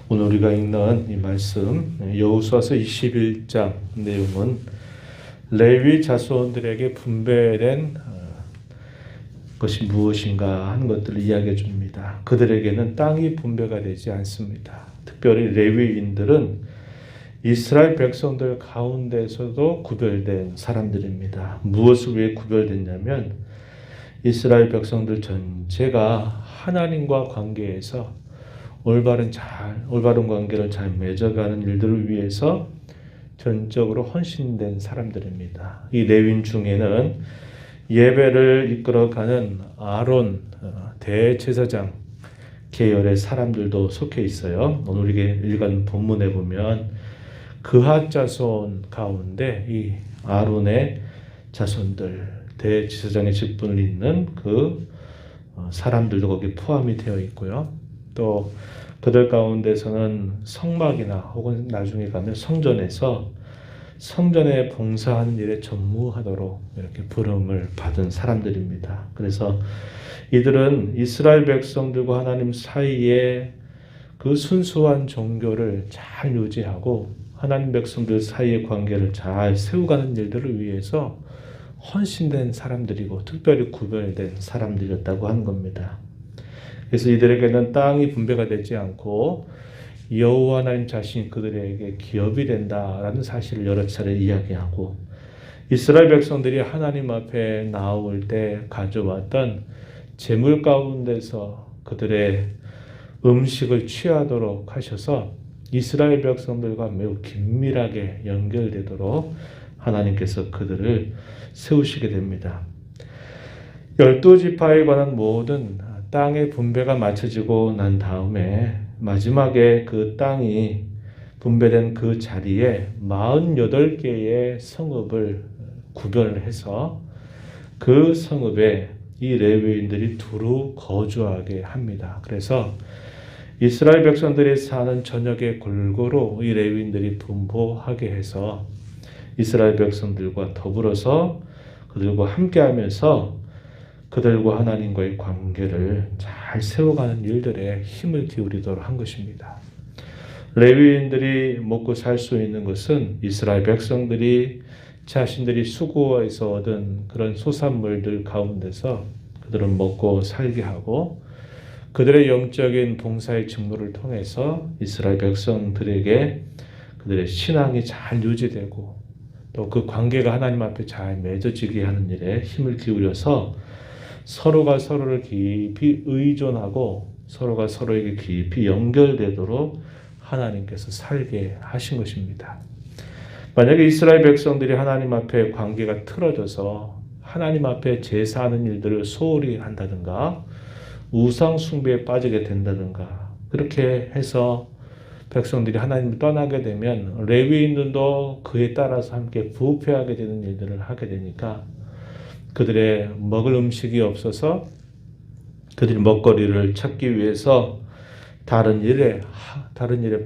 오늘 우리가 읽는 이 말씀 여호수아서 21장 내용은 레위 자손들에게 분배된 것이 무엇인가 하는 것들을 이야기해 줍니다. 그들에게는 땅이 분배가 되지 않습니다. 특별히 레위인들은 이스라엘 백성들 가운데서도 구별된 사람들입니다. 무엇을 위해 구별됐냐면 이스라엘 백성들 전체가 하나님과 관계에서 올바른 관계를 잘 맺어가는 일들을 위해서 전적으로 헌신된 사람들입니다. 이 레위인 중에는 예배를 이끌어가는 아론 대제사장 계열의 사람들도 속해 있어요. 오늘 우리가 읽은 본문에 보면 그핫 자손 가운데 이 아론의 자손들 대제사장의 직분을 잇는 그 사람들도 거기 포함이 되어 있고요. 또 그들 가운데서는 성막이나 혹은 나중에 가면 성전에 봉사하는 일에 전무하도록 이렇게 부름을 받은 사람들입니다. 그래서 이들은 이스라엘 백성들과 하나님 사이에 그 순수한 종교를 잘 유지하고 하나님 백성들 사이의 관계를 잘 세워가는 일들을 위해서 헌신된 사람들이고 특별히 구별된 사람들이었다고 하는 겁니다. 그래서 이들에게는 땅이 분배가 되지 않고 여호와 하나님 자신이 그들에게 기업이 된다라는 사실을 여러 차례 이야기하고 이스라엘 백성들이 하나님 앞에 나올 때 가져왔던 재물 가운데서 그들의 음식을 취하도록 하셔서 이스라엘 백성들과 매우 긴밀하게 연결되도록 하나님께서 그들을 세우시게 됩니다. 12지파에 관한 모든 땅의 분배가 마쳐지고 난 다음에 마지막에 그 땅이 분배된 그 자리에 48개의 성읍을 구별해서 그 성읍에 이 레위인들이 두루 거주하게 합니다. 그래서 이스라엘 백성들이 사는 전역의 골고루 이 레위인들이 분포하게 해서 이스라엘 백성들과 더불어서 그들과 함께하면서 그들과 하나님과의 관계를 잘 세워가는 일들에 힘을 기울이도록 한 것입니다. 레위인들이 먹고 살 수 있는 것은 이스라엘 백성들이 자신들이 수고해서 얻은 그런 소산물들 가운데서 그들은 먹고 살게 하고 그들의 영적인 봉사의 직무를 통해서 이스라엘 백성들에게 그들의 신앙이 잘 유지되고 또 그 관계가 하나님 앞에 잘 맺어지게 하는 일에 힘을 기울여서 서로가 서로를 깊이 의존하고 서로가 서로에게 깊이 연결되도록 하나님께서 살게 하신 것입니다. 만약에 이스라엘 백성들이 하나님 앞에 관계가 틀어져서 하나님 앞에 제사하는 일들을 소홀히 한다든가 우상 숭배에 빠지게 된다든가 그렇게 해서 백성들이 하나님을 떠나게 되면 레위인들도 그에 따라서 함께 부패하게 되는 일들을 하게 되니까 그들의 먹을 음식이 없어서 그들이 먹거리를 찾기 위해서 다른 일에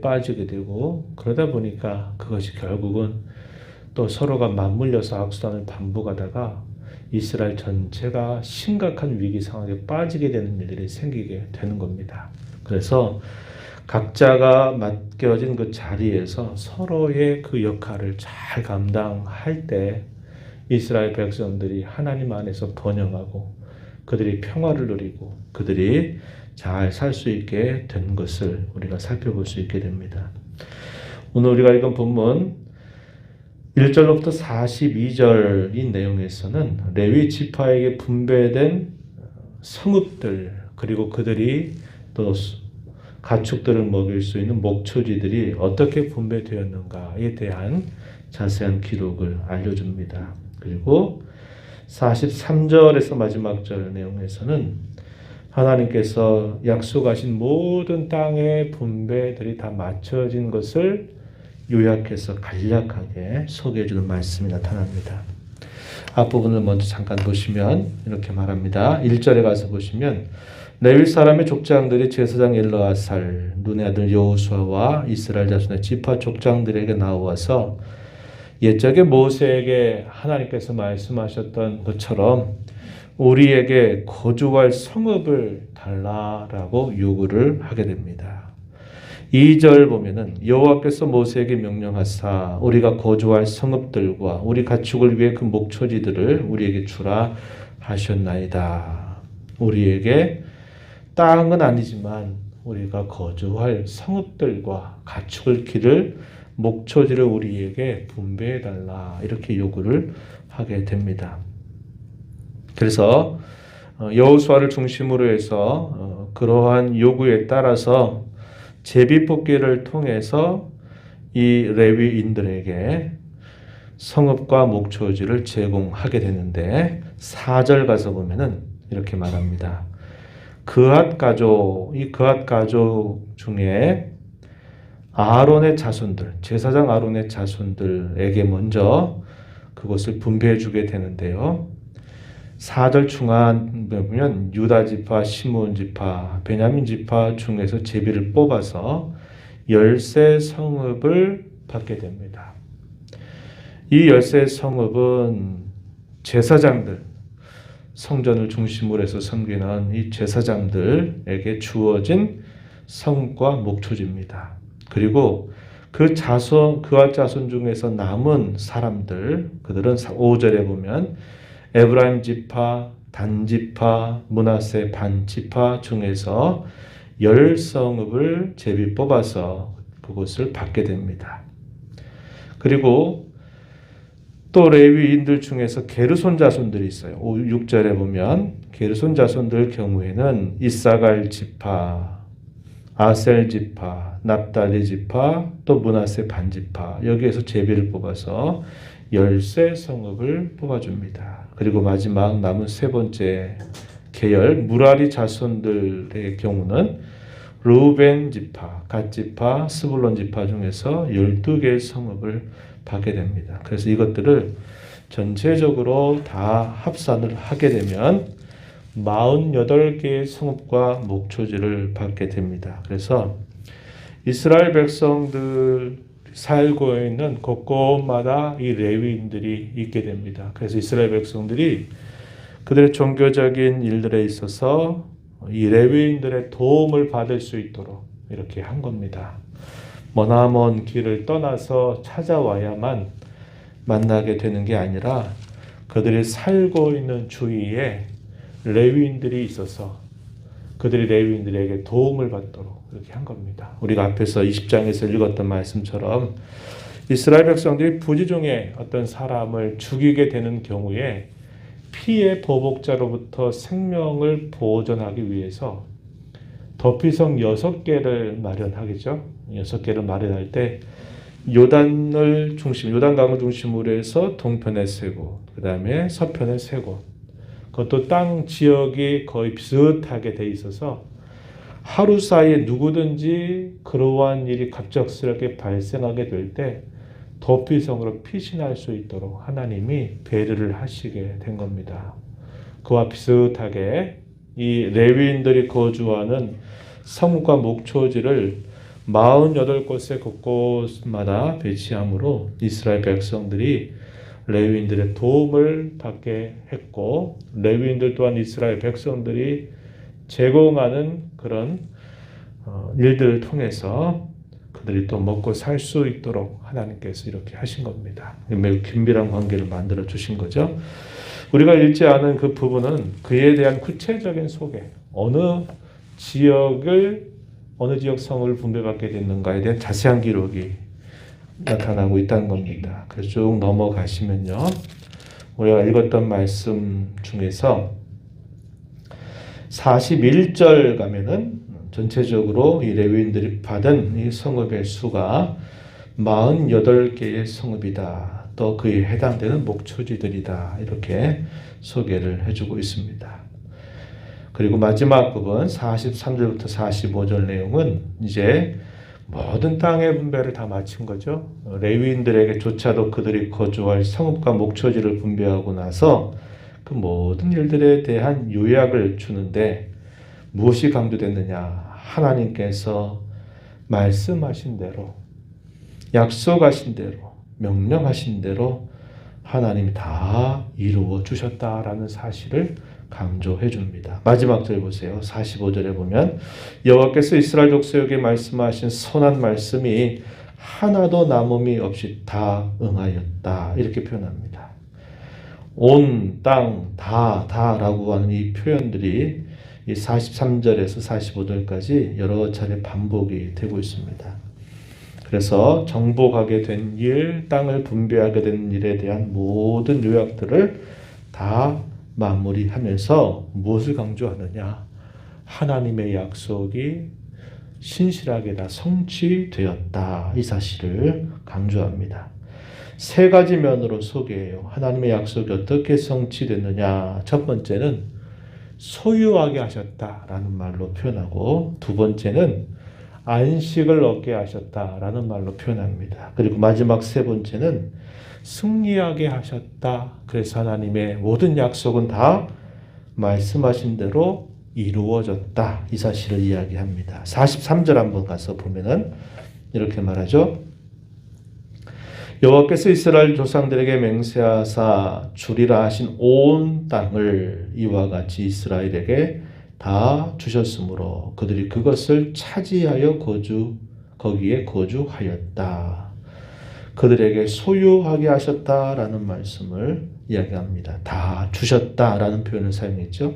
빠지게 되고 그러다 보니까 그것이 결국은 또 서로가 맞물려서 악순환을 반복하다가 이스라엘 전체가 심각한 위기 상황에 빠지게 되는 일들이 생기게 되는 겁니다. 그래서 각자가 맡겨진 그 자리에서 서로의 그 역할을 잘 감당할 때 이스라엘 백성들이 하나님 안에서 번영하고 그들이 평화를 누리고 그들이 잘 살 수 있게 된 것을 우리가 살펴볼 수 있게 됩니다. 오늘 우리가 읽은 본문 1절로부터 42절인 내용에서는 레위 지파에게 분배된 성읍들 그리고 그들이 또 가축들을 먹일 수 있는 목초지들이 어떻게 분배되었는가에 대한 자세한 기록을 알려줍니다. 그리고 43절에서 마지막 절 내용에서는 하나님께서 약속하신 모든 땅의 분배들이 다 맞춰진 것을 요약해서 간략하게 소개해 주는 말씀이 나타납니다. 앞부분을 먼저 잠깐 보시면 이렇게 말합니다. 1절에 가서 보시면 레위 사람의 족장들이 제사장 엘르아살 눈의 아들 여호수아와 이스라엘 자손의 지파 족장들에게 나와서 옛적에 모세에게 하나님께서 말씀하셨던 것처럼 우리에게 거주할 성읍을 달라라고 요구를 하게 됩니다. 2절 보면은 여호와께서 모세에게 명령하사 우리가 거주할 성읍들과 우리 가축을 위해 그 목초지들을 우리에게 주라 하셨나이다. 우리에게 땅은 아니지만 우리가 거주할 성읍들과 가축을 기를 목초지를 우리에게 분배해 달라 이렇게 요구를 하게 됩니다. 그래서 여호수아를 중심으로 해서 그러한 요구에 따라서 제비뽑기를 통해서 이 레위인들에게 성읍과 목초지를 제공하게 되는데 4절 가서 보면은 이렇게 말합니다. 그앗 가족, 이 그앗 가족 중에 아론의 자손들, 제사장 아론의 자손들에게 먼저 그것을 분배해 주게 되는데요. 4절 중간에 보면 유다 지파, 시므온 지파, 베냐민 지파 중에서 제비를 뽑아서 13 성읍을 받게 됩니다. 이 13 성읍은 제사장들, 성전을 중심으로 해서 섬기는 이 제사장들에게 주어진 성과 목초지입니다. 그리고 그 자손, 그앗 자손 중에서 남은 사람들, 그들은 5절에 보면 에브라임 지파, 단 지파, 므낫세 반 지파 중에서 10성읍을 제비 뽑아서 그것을 받게 됩니다. 그리고 또 레위인들 중에서 게르손 자손들이 있어요. 6절에 보면 게르손 자손들 경우에는 이사갈 지파, 아셀 지파, 납달리 지파, 또 므낫세 반 지파 여기에서 제비를 뽑아서 13 성읍을 뽑아줍니다. 그리고 마지막 남은 세 번째 계열 무라리 자손들의 경우는 르우벤 지파, 갓 지파, 스불론 지파 중에서 12개의 성읍을 받게 됩니다. 그래서 이것들을 전체적으로 다 합산을 하게 되면 48개의 성읍과 목초지를 받게 됩니다. 그래서 이스라엘 백성들 살고 있는 곳곳마다 이 레위인들이 있게 됩니다. 그래서 이스라엘 백성들이 그들의 종교적인 일들에 있어서 이 레위인들의 도움을 받을 수 있도록 이렇게 한 겁니다. 머나먼 길을 떠나서 찾아와야만 만나게 되는 게 아니라 그들이 살고 있는 주위에 레위인들이 있어서 그들이 레위인들에게 도움을 받도록 이렇게 한 겁니다. 우리가 앞에서 20장에서 읽었던 말씀처럼 이스라엘 백성들이 부지 중에 어떤 사람을 죽이게 되는 경우에 피의 보복자로부터 생명을 보존하기 위해서 도피성 6개를 마련하겠죠. 6개를 마련할 때 요단강을 중심으로 해서 동편에 3곳, 그 다음에 서편에 3곳. 그것도 땅 지역이 거의 비슷하게 돼 있어서 하루 사이에 누구든지 그러한 일이 갑작스럽게 발생하게 될 때 도피성으로 피신할 수 있도록 하나님이 배려를 하시게 된 겁니다. 그와 비슷하게 이 레위인들이 거주하는 성읍과 목초지를 48곳의 곳곳마다 배치함으로 이스라엘 백성들이 레위인들의 도움을 받게 했고 레위인들 또한 이스라엘 백성들이 제공하는 그런 일들을 통해서 그들이 또 먹고 살 수 있도록 하나님께서 이렇게 하신 겁니다. 매우 긴밀한 관계를 만들어 주신 거죠. 우리가 읽지 않은 그 부분은 그에 대한 구체적인 소개, 어느 지역 성을 분배받게 됐는가에 대한 자세한 기록이 나타나고 있다는 겁니다. 그래서 쭉 넘어가시면요. 우리가 읽었던 말씀 중에서 41절 가면은 전체적으로 이 레위인들이 받은 이 성읍의 수가 48개의 성읍이다. 또 그에 해당되는 목초지들이다. 이렇게 소개를 해주고 있습니다. 그리고 마지막 부분 43절부터 45절 내용은 이제 모든 땅의 분배를 다 마친 거죠. 레위인들에게조차도 그들이 거주할 성읍과 목초지를 분배하고 나서 그 모든 일들에 대한 요약을 주는데 무엇이 강조됐느냐? 하나님께서 말씀하신 대로, 약속하신 대로, 명령하신 대로 하나님이 다 이루어 주셨다라는 사실을 강조해 줍니다. 마지막 절 보세요. 45절에 보면 여호와께서 이스라엘 족속에게 말씀하신 선한 말씀이 하나도 남음이 없이 다 응하였다. 이렇게 표현합니다. 온, 땅, 다라고 하는 이 표현들이 이 43절에서 45절까지 여러 차례 반복이 되고 있습니다. 그래서 정복하게 된 일, 땅을 분배하게 된 일에 대한 모든 요약들을 다 마무리하면서 무엇을 강조하느냐? 하나님의 약속이 신실하게 다 성취되었다. 이 사실을 강조합니다. 세 가지 면으로 소개해요. 하나님의 약속이 어떻게 성취됐느냐? 첫 번째는 소유하게 하셨다라는 말로 표현하고, 두 번째는 안식을 얻게 하셨다라는 말로 표현합니다. 그리고 마지막 세 번째는 승리하게 하셨다. 그래서 하나님의 모든 약속은 다 말씀하신 대로 이루어졌다. 이 사실을 이야기합니다. 43절 한번 가서 보면은 이렇게 말하죠. 여호와께서 이스라엘 조상들에게 맹세하사 주리라 하신 온 땅을 이와 같이 이스라엘에게 다 주셨으므로 그들이 그것을 차지하여 거기에 거주하였다. 그들에게 소유하게 하셨다라는 말씀을 이야기합니다. 다 주셨다라는 표현을 사용했죠.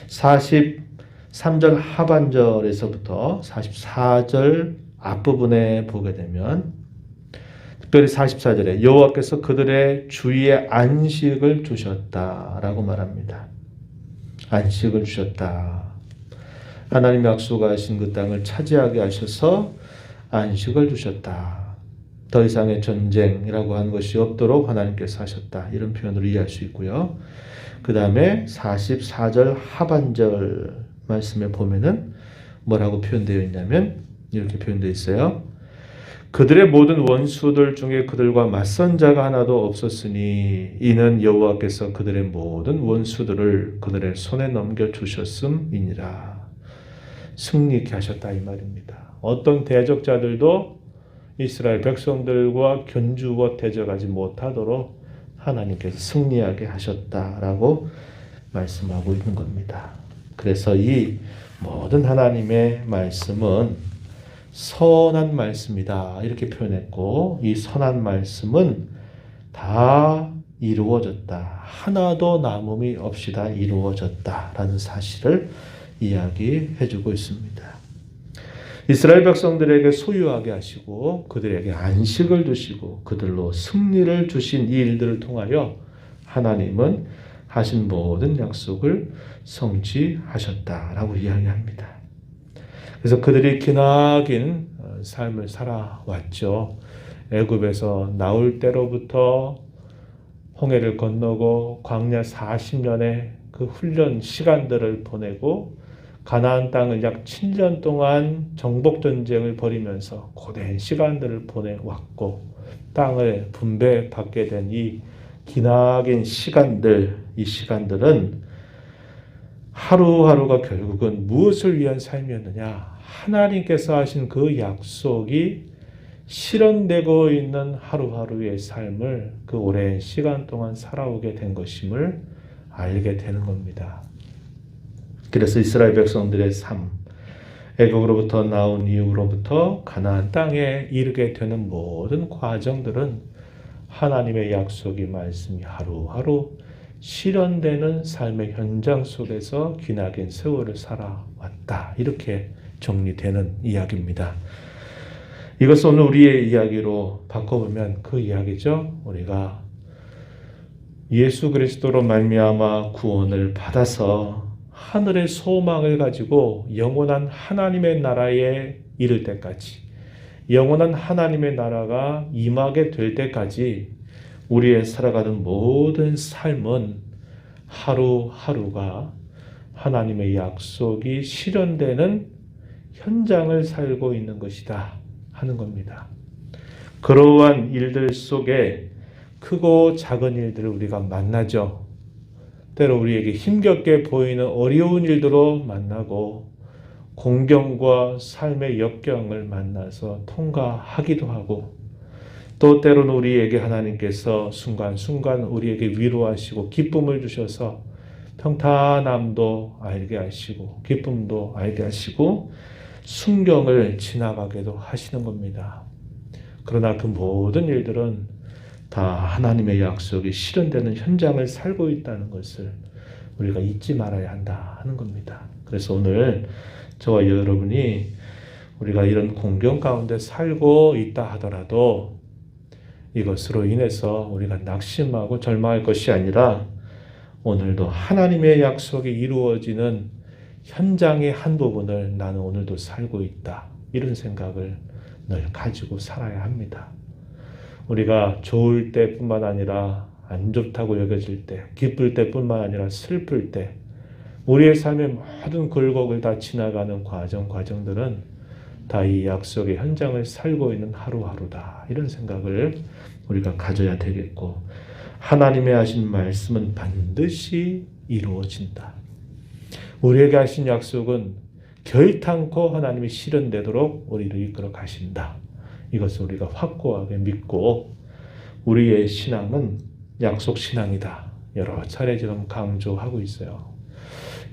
43절 하반절에서부터 44절 앞부분에 보게 되면 특별히 44절에 여호와께서 그들의 주위에 안식을 주셨다라고 말합니다. 안식을 주셨다. 하나님이 약속하신 그 땅을 차지하게 하셔서 안식을 주셨다. 더 이상의 전쟁이라고 하는 것이 없도록 하나님께서 하셨다. 이런 표현으로 이해할 수 있고요. 그 다음에 44절 하반절 말씀에 보면은 뭐라고 표현되어 있냐면 이렇게 표현되어 있어요. 그들의 모든 원수들 중에 그들과 맞선 자가 하나도 없었으니 이는 여호와께서 그들의 모든 원수들을 그들의 손에 넘겨주셨음이니라. 승리케 하셨다 이 말입니다. 어떤 대적자들도 이스라엘 백성들과 견주어 대적하지 못하도록 하나님께서 승리하게 하셨다라고 말씀하고 있는 겁니다. 그래서 이 모든 하나님의 말씀은 선한 말씀이다 이렇게 표현했고, 이 선한 말씀은 다 이루어졌다. 하나도 남음이 없이 다 이루어졌다라는 사실을 이야기해주고 있습니다. 이스라엘 백성들에게 소유하게 하시고 그들에게 안식을 주시고 그들로 승리를 주신 이 일들을 통하여 하나님은 하신 모든 약속을 성취하셨다라고 이야기합니다. 그래서 그들이 기나긴 삶을 살아왔죠. 애굽에서 나올 때로부터 홍해를 건너고 광야 40년의 그 훈련 시간들을 보내고 가나안 땅을 약 7년 동안 정복 전쟁을 벌이면서 고된 시간들을 보내왔고, 땅을 분배받게 된 이 기나긴 시간들, 이 시간들은 하루하루가 결국은 무엇을 위한 삶이었느냐? 하나님께서 하신 그 약속이 실현되고 있는 하루하루의 삶을 그 오랜 시간 동안 살아오게 된 것임을 알게 되는 겁니다. 그래서 이스라엘 백성들의 삶, 애국으로부터 나온 이후로부터 가나안 땅에 이르게 되는 모든 과정들은 하나님의 약속이 말씀이 하루하루 실현되는 삶의 현장 속에서 기나긴 세월을 살아왔다. 이렇게 정리되는 이야기입니다. 이것을 오늘 우리의 이야기로 바꿔보면 그 이야기죠. 우리가 예수 그리스도로 말미암아 구원을 받아서 하늘의 소망을 가지고 영원한 하나님의 나라에 이를 때까지, 영원한 하나님의 나라가 임하게 될 때까지 우리의 살아가는 모든 삶은 하루하루가 하나님의 약속이 실현되는 현장을 살고 있는 것이다 하는 겁니다. 그러한 일들 속에 크고 작은 일들을 우리가 만나죠. 때로 우리에게 힘겹게 보이는 어려운 일들로 만나고 공경과 삶의 역경을 만나서 통과하기도 하고, 또 때로는 우리에게 하나님께서 순간순간 우리에게 위로하시고 기쁨을 주셔서 평탄함도 알게 하시고 기쁨도 알게 하시고 순경을 지나가게도 하시는 겁니다. 그러나 그 모든 일들은 다 하나님의 약속이 실현되는 현장을 살고 있다는 것을 우리가 잊지 말아야 한다 하는 겁니다. 그래서 오늘 저와 여러분이 우리가 이런 공경 가운데 살고 있다 하더라도 이것으로 인해서 우리가 낙심하고 절망할 것이 아니라 오늘도 하나님의 약속이 이루어지는 현장의 한 부분을 나는 오늘도 살고 있다. 이런 생각을 늘 가지고 살아야 합니다. 우리가 좋을 때뿐만 아니라 안 좋다고 여겨질 때, 기쁠 때뿐만 아니라 슬플 때, 우리의 삶의 모든 굴곡을 다 지나가는 과정들은 다 이 약속의 현장을 살고 있는 하루하루다. 이런 생각을 우리가 가져야 되겠고, 하나님의 하신 말씀은 반드시 이루어진다. 우리에게 하신 약속은 결탄코 하나님이 실현되도록 우리를 이끌어 가신다. 이것을 우리가 확고하게 믿고 우리의 신앙은 약속 신앙이다. 여러 차례 지금 강조하고 있어요.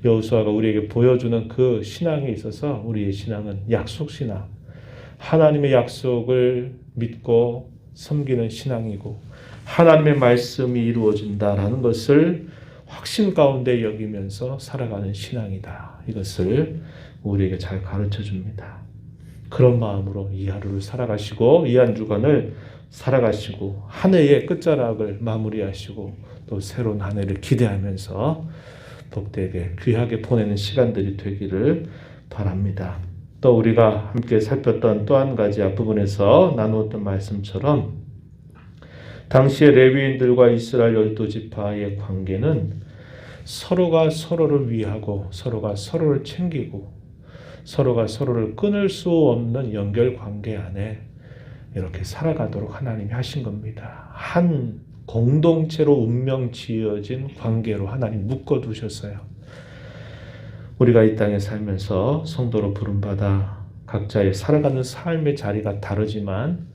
여호수아가 우리에게 보여주는 그 신앙에 있어서 우리의 신앙은 약속 신앙, 하나님의 약속을 믿고 섬기는 신앙이고 하나님의 말씀이 이루어진다라는 것을 확신 가운데 여기면서 살아가는 신앙이다. 이것을 우리에게 잘 가르쳐 줍니다. 그런 마음으로 이 하루를 살아가시고 이 한 주간을 살아가시고 한 해의 끝자락을 마무리하시고 또 새로운 한 해를 기대하면서 복되게 귀하게 보내는 시간들이 되기를 바랍니다. 또 우리가 함께 살폈던 또 한 가지 앞부분에서 나누었던 말씀처럼 당시의 레위인들과 이스라엘 12지파의 관계는 서로가 서로를 위하고 서로가 서로를 챙기고 서로가 서로를 끊을 수 없는 연결 관계 안에 이렇게 살아가도록 하나님이 하신 겁니다. 한 공동체로 운명 지어진 관계로 하나님 묶어두셨어요. 우리가 이 땅에 살면서 성도로 부름받아 각자의 살아가는 삶의 자리가 다르지만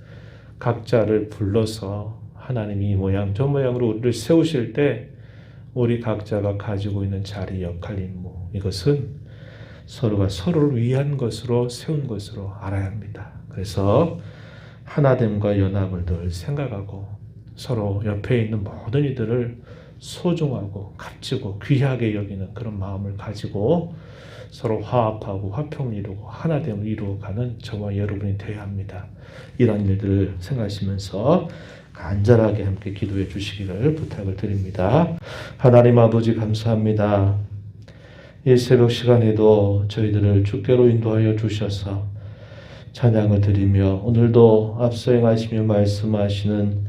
각자를 불러서 하나님이 이 모양 저 모양으로 우리를 세우실 때 우리 각자가 가지고 있는 자리, 역할, 임무 이것은 서로가 서로를 위한 것으로 세운 것으로 알아야 합니다. 그래서 하나됨과 연합을 늘 생각하고 서로 옆에 있는 모든 이들을 소중하고 값지고 귀하게 여기는 그런 마음을 가지고 서로 화합하고 화평을 이루고 하나됨을 이루어가는 저와 여러분이 되어야 합니다. 이런 일들을 생각하시면서 간절하게 함께 기도해 주시기를 부탁을 드립니다. 하나님 아버지 감사합니다. 이 새벽 시간에도 저희들을 주께로 인도하여 주셔서 찬양을 드리며 오늘도 앞서 행하시며 말씀하시는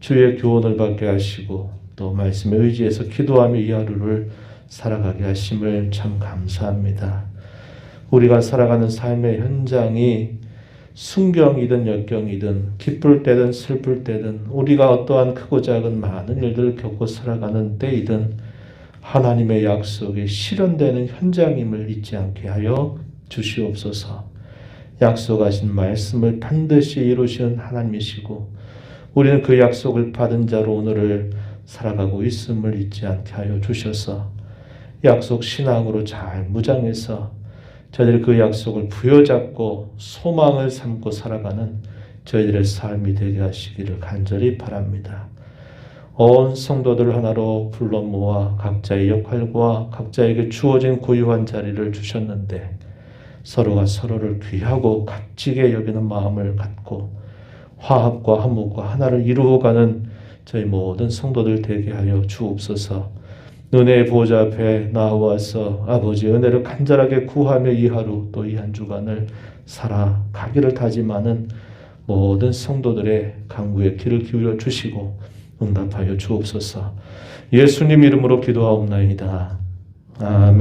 주의 교훈을 받게 하시고 또 말씀에 의지해서 기도하며 이 하루를 살아가게 하심을 참 감사합니다. 우리가 살아가는 삶의 현장이 순경이든 역경이든 기쁠 때든 슬플 때든 우리가 어떠한 크고 작은 많은 일들을 겪고 살아가는 때이든 하나님의 약속이 실현되는 현장임을 잊지 않게 하여 주시옵소서. 약속하신 말씀을 반드시 이루시는 하나님이시고 우리는 그 약속을 받은 자로 오늘을 살아가고 있음을 잊지 않게 하여 주셔서 약속 신앙으로 잘 무장해서 저희들이 그 약속을 부여잡고 소망을 삼고 살아가는 저희들의 삶이 되게 하시기를 간절히 바랍니다. 온 성도들 하나로 불러 모아 각자의 역할과 각자에게 주어진 고유한 자리를 주셨는데 서로가 서로를 귀하고 값지게 여기는 마음을 갖고 화합과 화목과 하나를 이루어가는 저희 모든 성도들 되게 하여 주옵소서. 은혜의 보좌 앞에 나와서 아버지 은혜를 간절하게 구하며 이 하루 또 이 한 주간을 살아가기를 다짐하는 모든 성도들의 간구에 귀를 기울여 주시고 응답하여 주옵소서. 예수님 이름으로 기도하옵나이다. 아멘.